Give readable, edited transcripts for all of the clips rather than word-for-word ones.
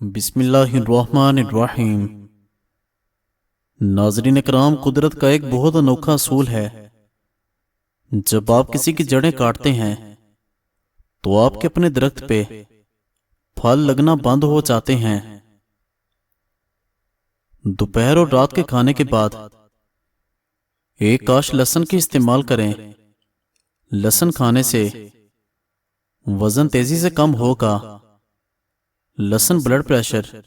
बिस्मिल्लाहिर्रहमानिर्रहीम। नाज़रीन इकराम, कुदरत का एक बहुत अनोखा असूल है। जब आप किसी की जड़ें काटते हैं तो आपके अपने दरख्त पे फल लगना बंद हो जाते हैं। दोपहर और रात के खाने के बाद एक काश लहसुन की इस्तेमाल करें। लहसुन खाने से वजन तेजी से कम होगा। लहसुन ब्लड प्रेशर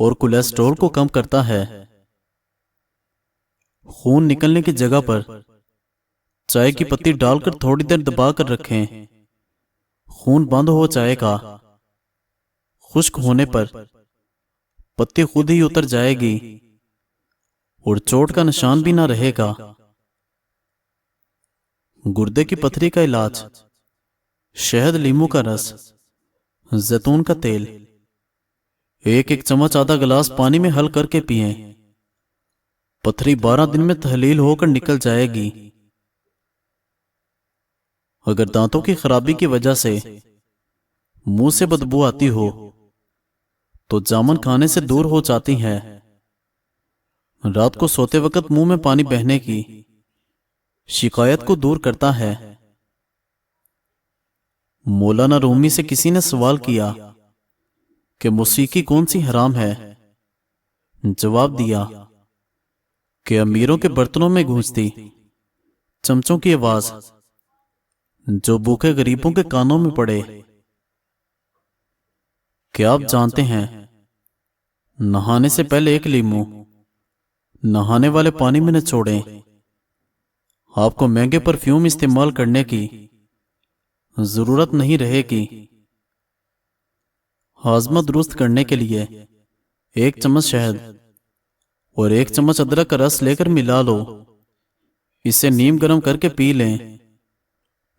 और कोलेस्ट्रॉल को कम करता है। खून निकलने की जगह पर चाय की पत्ती डालकर थोड़ी देर दबाकर रखें। खून बंद हो जाएगा। खुश्क होने पर पत्ती खुद ही उतर जाएगी और चोट का निशान भी ना रहेगा। गुर्दे की पथरी का इलाज: शहद, नींबू का रस, जैतून का तेल। एक एक चम्मच आधा गिलास पानी में हल करके पिएं। पथरी 12 दिन में तहलील होकर निकल जाएगी। अगर दांतों की खराबी की वजह से मुंह से बदबू आती हो तो जामुन खाने से दूर हो जाती है। रात को सोते वक्त मुंह में पानी बहने की शिकायत को दूर करता है। मौलाना रूमी से किसी ने सवाल किया कि मौसीकी कौन सी हराम है। जवाब दिया कि अमीरों के बर्तनों में गूंजती चमचों की आवाज जो भूखे गरीबों के कानों में पड़े। क्या आप जानते हैं, नहाने से पहले एक लीमू नहाने वाले पानी में न छोड़ें। आपको महंगे परफ्यूम इस्तेमाल करने की जरूरत नहीं रहेगी। हाजमा दुरुस्त करने के लिए 1 चम्मच शहद और 1 चम्मच अदरक का रस लेकर मिला लो। इसे नीम गर्म करके पी लें।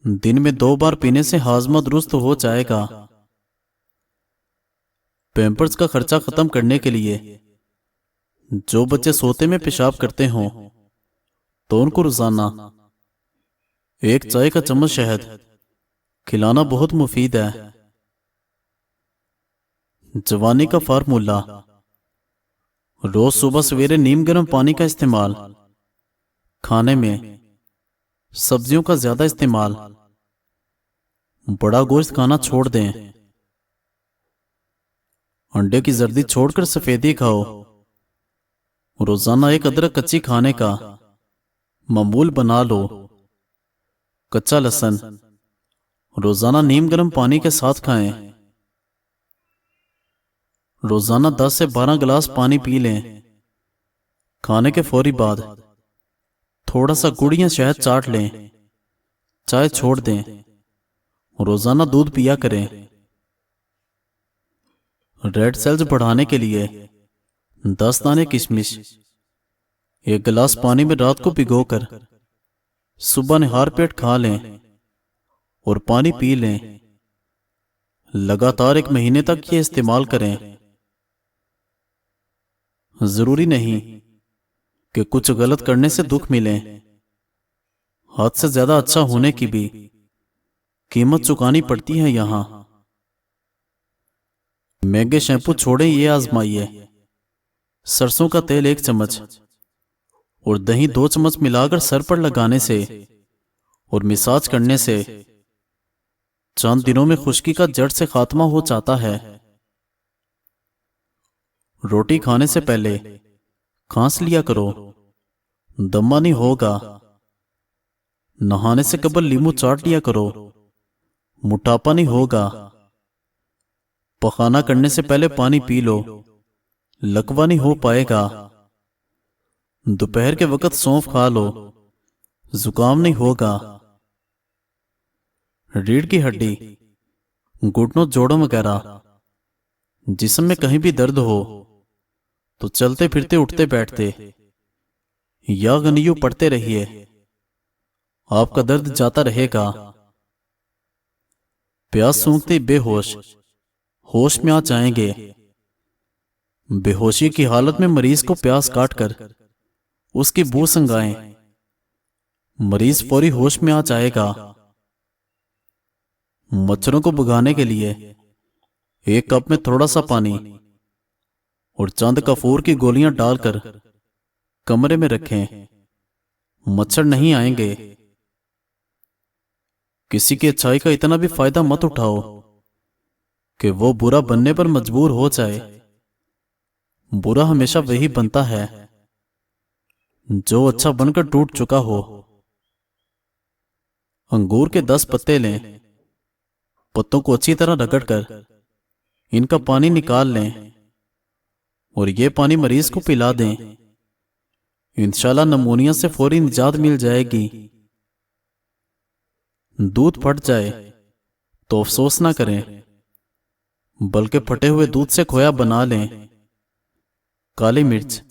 दिन में 2 बार पीने से हाजमा दुरुस्त हो जाएगा। पैम्पर्स का खर्चा खत्म करने के लिए जो बच्चे सोते में पेशाब करते हों तो उनको रोजाना 1 चाय का चम्मच शहद खिलाना बहुत मुफीद है। जवानी का फार्मूला: रोज सुबह सवेरे नीम गर्म पानी का इस्तेमाल। खाने में सब्जियों का ज्यादा इस्तेमाल। बड़ा गोश्त खाना छोड़ दें। अंडे की जर्दी छोड़कर सफेदी खाओ। रोजाना 1 अदरक कच्ची खाने का मामूल बना लो। कच्चा लहसुन रोजाना नीम गर्म पानी के साथ खाएं। रोजाना 10 से 12 गिलास पानी पी लें। खाने के फौरी बाद थोड़ा सा गुड़ या शहद चाट लें। चाय छोड़ दें। रोजाना दूध पिया करें। रेड सेल्स बढ़ाने के लिए 10 दाने किशमिश 1 गिलास पानी में रात को भिगोकर सुबह निहार पेट खा लें और पानी पी लें। लगातार 1 महीने तक ये इस्तेमाल करें। जरूरी नहीं कि कुछ गलत करने से दुख मिले। हद से ज्यादा अच्छा होने की भी कीमत चुकानी पड़ती है। यहां महंगे शैम्पू छोड़ें, ये आजमाइए। सरसों का तेल 1 चम्मच और दही 2 चम्मच मिलाकर सर पर लगाने से और मिसाज करने से चंद दिनों में खुश्की का जड़ से खात्मा हो जाता है। रोटी खाने से पहले खांस लिया करो, दमा नहीं होगा। नहाने से कबल नींबू चाट लिया करो, मोटापा नहीं होगा। पखाना करने से पहले पानी पी लो, लकवा नहीं हो पाएगा। दोपहर के वक्त सौंफ खा लो, जुकाम नहीं होगा। रीढ़ की हड्डी, घुटनों, जोड़ों वगैरह जिस्म में कहीं भी दर्द हो तो चलते फिरते उठते बैठते या गनियू पढ़ते रहिए। आपका दर्द जाता रहेगा। प्यास सूंघते बेहोश होश में आ जाएंगे। बेहोशी की हालत में मरीज को प्यास काटकर उसकी बू संगाएं। मरीज फौरी होश में आ जाएगा। मच्छरों को भगाने के लिए एक कप में थोड़ा सा पानी और चंद कपूर की गोलियां डालकर कमरे में रखें। मच्छर नहीं आएंगे। किसी की अच्छाई का इतना भी फायदा मत उठाओ कि वो बुरा बनने पर मजबूर हो जाए। बुरा हमेशा वही बनता है जो अच्छा बनकर टूट चुका हो। अंगूर के 10 पत्ते लें, पत्तों को अच्छी तरह रगड़कर इनका पानी निकाल लें और ये पानी मरीज को पिला दें। इंशाल्लाह नमूनिया से फौरी निजात मिल जाएगी। दूध फट जाए तो अफसोस ना करें, बल्कि फटे हुए दूध से खोया बना लें। काली मिर्च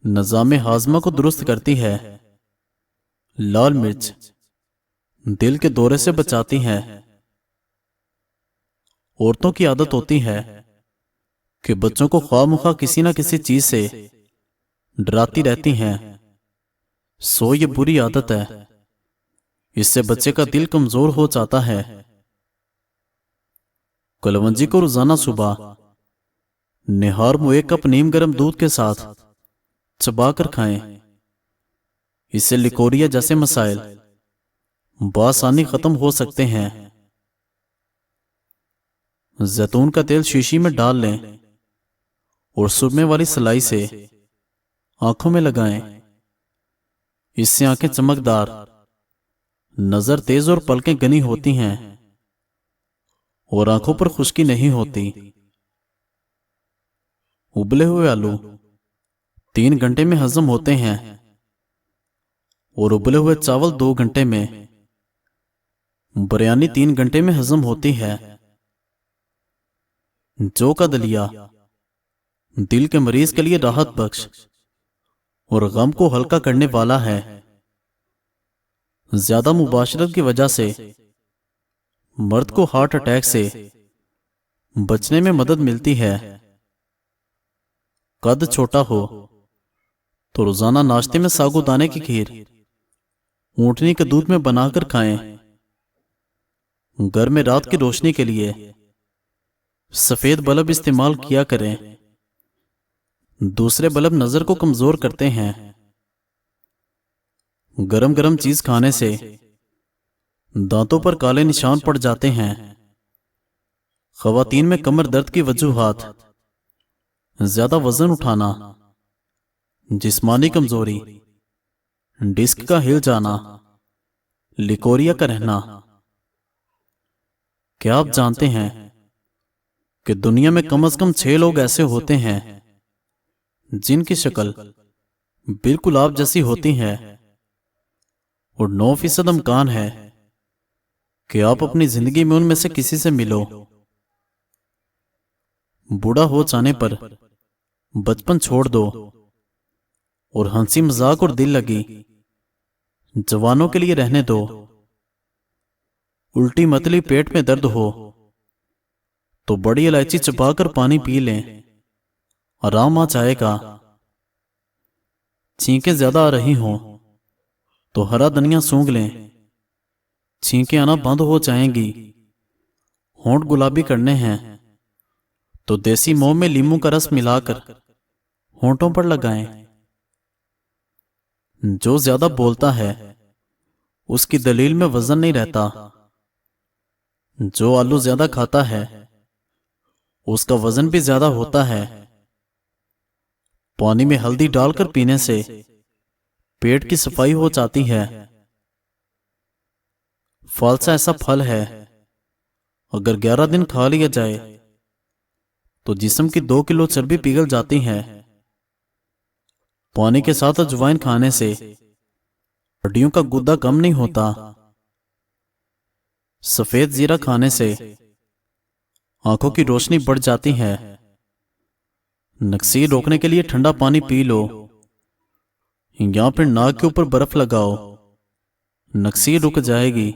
निज़ाम हाजमा को दुरुस्त करती है। लाल मिर्च दिल के दौरे से बचाती है। औरतों की आदत होती है कि बच्चों को ख्वाह किसी न किसी चीज से डराती रहती हैं। सो ये बुरी आदत है, इससे बच्चे का दिल कमजोर हो जाता है। कलवंजी को रोजाना सुबह निहार में 1 कप नीम गर्म दूध के साथ चबाकर खाएं। इससे लिकोरिया जैसे मसाइल बआसानी खत्म हो सकते हैं। जैतून का तेल शीशी में डाल लें और सुरमे वाली सलाई से आंखों में लगाएं। इससे आंखें चमकदार, नजर तेज और पलकें घनी होती हैं और आंखों पर खुश्की नहीं होती। उबले हुए आलू 3 घंटे में हजम होते हैं और उबले हुए चावल 2 घंटे में। बिरयानी 3 घंटे में हजम होती है। जौ का दलिया दिल के मरीज के लिए राहत बख्श और गम को हल्का करने वाला है। ज्यादा मुबाशरत की वजह से मर्द को हार्ट अटैक से बचने में मदद मिलती है। कद छोटा हो तो रोजाना नाश्ते में साबूदाने की खीर ऊंटनी के दूध में बनाकर खाएं। घर में रात की रोशनी के लिए सफेद बल्ब इस्तेमाल किया करें। दूसरे बल्ब नजर को कमजोर करते हैं। गरम गरम चीज खाने से दांतों पर काले निशान पड़ जाते हैं। खवातीन में कमर दर्द की वजूहात ज्यादा वजन उठाना, जिस्मानी कमजोरी, डिस्क का हिल जाना, लिकोरिया का रहना। क्या आप जानते हैं कि दुनिया में कम से कम 6 लोग ऐसे होते हैं जिनकी शक्ल बिल्कुल आप जैसी होती है और 9% इम्कान है कि आप अपनी जिंदगी में उनमें से किसी से मिलो। बूढ़ा हो जाने पर बचपन छोड़ दो और हंसी मजाक और दिल लगी जवानों के लिए रहने दो। उल्टी मतली पेट में दर्द हो तो बड़ी इलायची चबाकर पानी पी लें, आराम आ जाएगा। छींकें ज्यादा आ रही हों तो हरा धनिया सूंघ लें, छींकें आना बंद हो जाएंगी। होंठ गुलाबी करने हैं तो देसी मोम में नींबू का रस मिलाकर होंठों पर लगाएं। जो ज्यादा बोलता है उसकी दलील में वजन नहीं रहता। जो आलू ज्यादा खाता है उसका वजन भी ज्यादा होता है। पानी में हल्दी डालकर पीने से पेट की सफाई हो जाती है। फालसा ऐसा फल है, अगर 11 दिन खा लिया जाए तो जिस्म की 2 किलो चर्बी पिघल जाती है। पानी के साथ अजवाइन खाने से हड्डियों का गुदा कम नहीं होता। सफेद जीरा खाने से आंखों की रोशनी बढ़ जाती है। नक्सीर रोकने के लिए ठंडा पानी पी लो या फिर नाक के ऊपर बर्फ लगाओ, नक्सीर रुक जाएगी।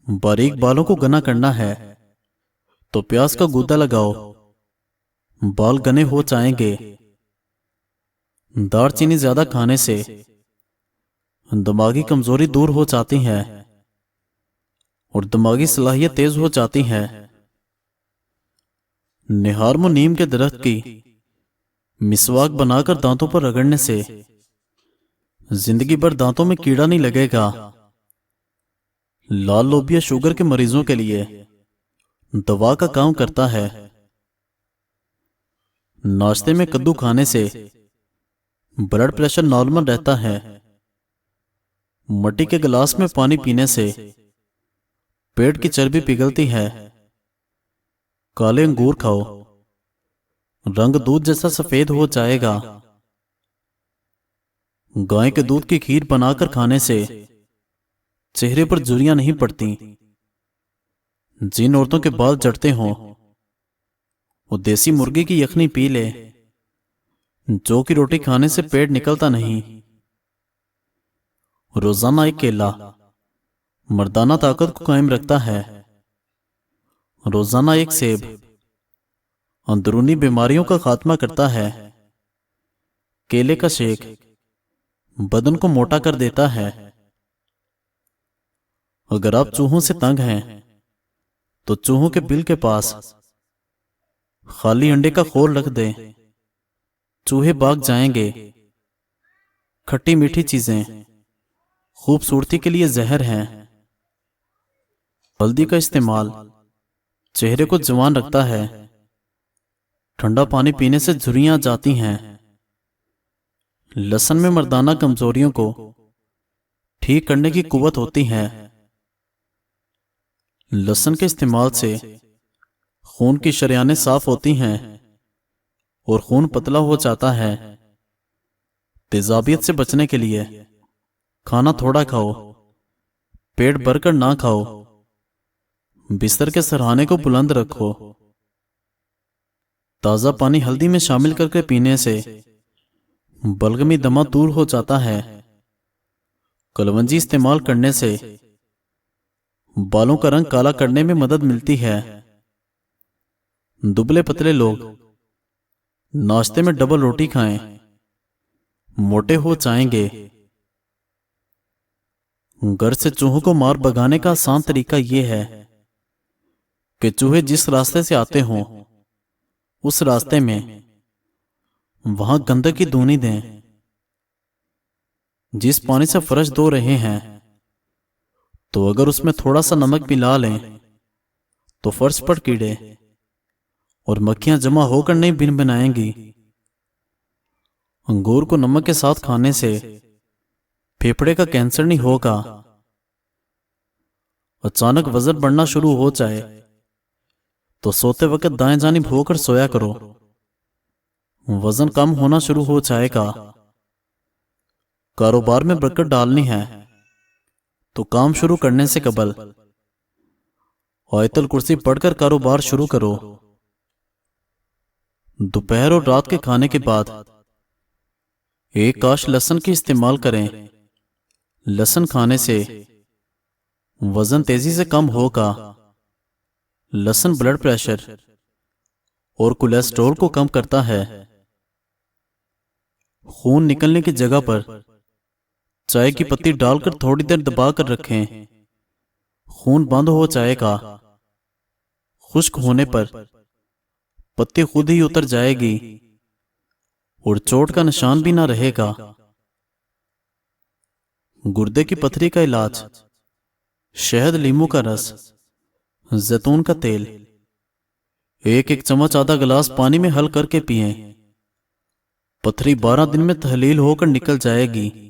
बारीक बालों को घना करना है तो प्याज का गूदा लगाओ, बाल घने हो जाएंगे। दालचीनी ज्यादा खाने से दिमागी कमजोरी दूर हो जाती है और दिमागी सलाहियत तेज हो जाती है। निहारमो नीम के दरख्त की मिसवाक बनाकर दांतों पर रगड़ने से जिंदगी भर दांतों में कीड़ा नहीं लगेगा। लाल लोबिया शुगर के मरीजों के लिए दवा का काम करता है। नाश्ते में कद्दू खाने से ब्लड प्रेशर नॉर्मल रहता है। मिट्टी के गिलास में पानी पीने से पेट की चर्बी पिघलती है। काले अंगूर खाओ, रंग दूध जैसा सफेद हो जाएगा। गाय के दूध की खीर बनाकर खाने से चेहरे पर झुर्रियां नहीं पड़ती। जिन औरतों के बाल झड़ते हों वो देसी मुर्गी की यखनी पी ले। जौ की रोटी खाने से पेट निकलता नहीं। रोजाना एक केला मर्दाना ताकत को कायम रखता है। रोजाना एक सेब अंदरूनी बीमारियों का खात्मा करता है। केले का शेक बदन को मोटा कर देता है। अगर आप चूहों से तंग हैं तो चूहों के बिल के पास खाली अंडे का खोल रख दें। चूहे भाग जाएंगे। खट्टी मीठी चीजें खूबसूरती के लिए जहर हैं। हल्दी का इस्तेमाल चेहरे को जवान रखता है। ठंडा पानी पीने से झुर्रियां जाती हैं। लहसुन में मर्दाना कमजोरियों को ठीक करने की कुव्वत होती है। लहसुन के इस्तेमाल से खून की शरियानें साफ होती हैं और खून पतला हो जाता है। तेजाबियत से बचने के लिए खाना थोड़ा खाओ, पेट भरकर ना खाओ। बिस्तर के सरहाने को बुलंद रखो। ताजा पानी हल्दी में शामिल करके पीने से बलगमी दमा दूर हो जाता है। कलवंजी इस्तेमाल करने से बालों का रंग काला करने में मदद मिलती है। दुबले पतले लोग नाश्ते में डबल रोटी खाएं, मोटे हो जाएंगे। घर से चूहों को मार भगाने का आसान तरीका यह है कि चूहे जिस रास्ते से आते हों उस रास्ते में वहां गंदगी धोनी दें। जिस पानी से फर्श धो रहे हैं तो अगर उसमें थोड़ा सा नमक मिला लें तो फर्श पर कीड़े और मक्खियां जमा होकर नहीं भिन बनाएंगी। अंगूर को नमक के साथ खाने से फेफड़े का कैंसर नहीं होगा। अचानक वजन बढ़ना शुरू हो जाए तो सोते वक्त दाएं जानिब होकर सोया करो। वजन कम होना शुरू हो जाएगा। कारोबार में बरकत डालनी है तो काम शुरू करने से कबल आयतुल कुर्सी पढ़कर कारोबार शुरू करो। दोपहर और रात के खाने के बाद एक काश लहसुन की इस्तेमाल करें। लहसुन खाने से वजन तेजी से कम होगा। लहसुन ब्लड प्रेशर और कोलेस्ट्रॉल को कम करता है। खून निकलने की जगह पर चाय की पत्ती डालकर थोड़ी देर दबाकर रखें। खून बंद हो जाएगा। खुश्क होने पर पत्ती खुद ही उतर जाएगी और चोट का निशान भी ना रहेगा। गुर्दे की पथरी का इलाज शहद, नींबू का रस, जैतून का तेल एक एक चम्मच आधा गिलास पानी में हल करके पिएं। पथरी 12 दिन में तहलील होकर निकल जाएगी।